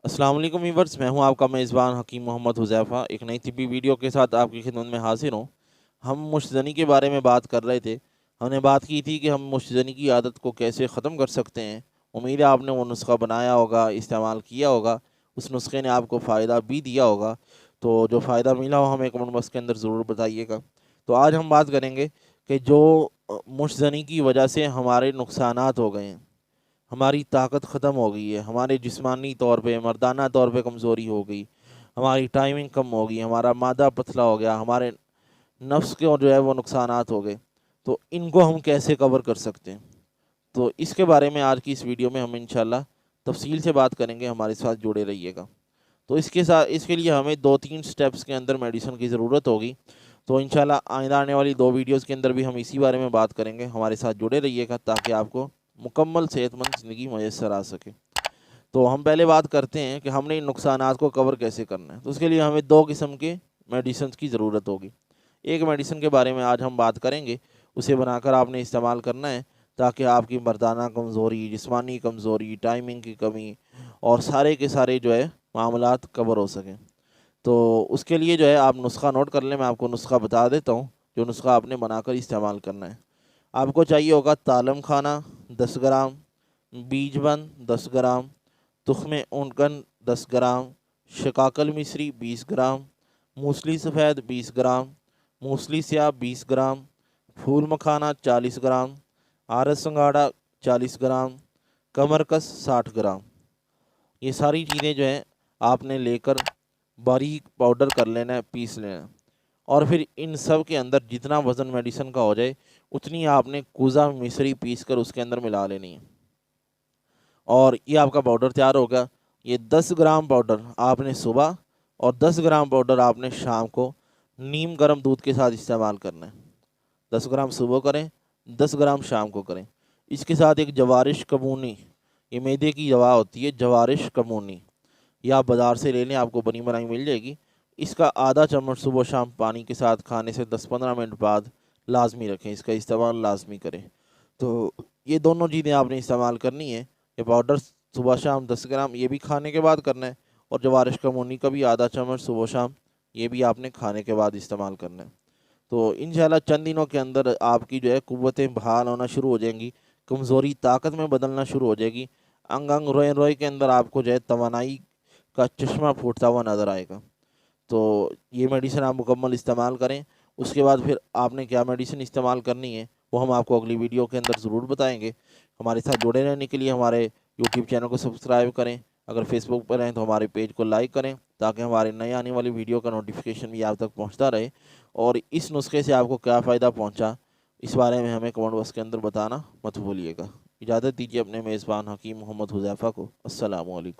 अस्सलाम वालेकुम व्यूअर्स, मैं हूं आपका मेज़बान हकीम मोहम्मद हुज़ैफ़ा एक नई तिब्बी वीडियो के साथ आपकी खिदमत में हाज़िर हूं। हम मुश्तज़नी के बारे में बात कर रहे थे। हमने बात की थी कि हम मुश्तज़नी की आदत को कैसे ख़त्म कर सकते हैं। उम्मीद है आपने वो नुस्ख़ा बनाया होगा, इस्तेमाल किया होगा, उस नुस्खे ने आपको फ़ायदा भी दिया होगा। तो जो फ़ायदा मिला हो हमें कमेंट बॉक्स के अंदर ज़रूर बताइएगा। तो आज हम बात करेंगे कि जो मुश्तज़नी की वजह से हमारे नुकसानात हो गए हैं, हमारी ताकत ख़त्म हो गई है, हमारे जिस्मानी तौर पे, मर्दाना तौर पे कमज़ोरी हो गई, हमारी टाइमिंग कम हो गई, हमारा मादा पतला हो गया, हमारे नफ्स के और जो है वो नुकसानात हो गए। तो इनको हम कैसे कवर कर सकते हैं? तो इसके बारे में आज की इस वीडियो में हम इंशाल्लाह तफ़सील से बात करेंगे, हमारे साथ जुड़े रहिएगा। तो इसके लिए हमें 2-3 स्टेप्स के अंदर मेडिसिन की ज़रूरत होगी। तो इंशाल्लाह आइंदा आने वाली 2 वीडियोज़ के अंदर भी हम इसी बारे में बात करेंगे। हमारे साथ जुड़े रहिएगा ताकि आपको मुकम्मल सेहतमंद ज़िंदगी मुयस्सर आ सके। तो हम पहले बात करते हैं कि हमने इन नुकसानात को कवर कैसे करना है। तो उसके लिए हमें 2 किस्म के मेडिसिन्स की ज़रूरत होगी। एक मेडिसिन के बारे में आज हम बात करेंगे, उसे बनाकर आपने इस्तेमाल करना है ताकि आपकी मर्दाना कमज़ोरी, जिस्मानी कमज़ोरी, टाइमिंग की कमी और सारे के सारे जो है मामलात कवर हो सकें। तो उसके लिए जो है आप नुस्ख़ा नोट कर लें, मैं आपको नुस्ख़ा बता देता हूँ, जो नुस्ख़ा आपने बनाकर इस्तेमाल करना है। आपको चाहिए होगा तालम खाना 10 ग्राम, बीजबन 10 ग्राम, तुख़्म ऊँटगन 10 ग्राम, शिकाकल मिस्री 20 ग्राम, मूसली सफ़ेद 20 ग्राम, मूसली स्याह 20 ग्राम, फूल मखाना 40 ग्राम, आरस सिंगाड़ा 40 ग्राम, कमरकस 60 ग्राम। ये सारी चीज़ें जो हैं आपने लेकर बारीक पाउडर कर लेना है, पीस लेना है। और फिर इन सब के अंदर जितना वज़न मेडिसिन का हो जाए, उतनी आपने कूज़ा मिश्री पीस कर उसके अंदर मिला लेनी है। और ये आपका पाउडर तैयार होगा। ये 10 ग्राम पाउडर आपने सुबह और 10 ग्राम पाउडर आपने शाम को नीम गर्म दूध के साथ इस्तेमाल करना है। 10 ग्राम सुबह करें, 10 ग्राम शाम को करें। इसके साथ एक जवारिश कमूनी, ये मैदे की दवा होती है जवारिश कमूनी, ये आप बाज़ार से ले लें, आपको बनी बनाई मिल जाएगी। इसका आधा चम्मच सुबह शाम पानी के साथ खाने से 10-15 मिनट बाद लाजमी रखें, इसका इस्तेमाल लाजमी करें। तो ये दोनों चीज़ें आपने इस्तेमाल करनी है। ये पाउडर सुबह शाम 10 ग्राम ये भी खाने के बाद करना है, और जवारिश कमूनी का भी आधा चम्मच सुबह शाम ये भी आपने खाने के बाद इस्तेमाल करना है। तो इंशाल्लाह चंद दिनों के अंदर आपकी जो है कुव्वतें बहाल होना शुरू हो जाएंगी, कमज़ोरी ताकत में बदलना शुरू हो जाएगी, अंग अंग रोए रोए के अंदर आपको जो है तवानाई का चश्मा फूटता हुआ नज़र आएगा। तो ये मेडिसिन आप मुकम्मल इस्तेमाल करें। उसके बाद फिर आपने क्या मेडिसिन इस्तेमाल करनी है वो हम आपको अगली वीडियो के अंदर ज़रूर बताएंगे। हमारे साथ जुड़े रहने के लिए हमारे यूट्यूब चैनल को सब्सक्राइब करें। अगर फेसबुक पर हैं तो हमारे पेज को लाइक करें ताकि हमारे नए आने वाली वीडियो का नोटिफिकेशन भी आप तक पहुंचता रहे। और इस नुस्खे से आपको क्या फ़ायदा पहुंचा, इस बारे में हमें कमेंट बॉक्स के अंदर बताना मत भूलिएगा। इजाज़त दीजिए अपने मेज़बान हकीम मोहम्मद हुज़ैफ़ा को। अस्सलामु अलैकुम।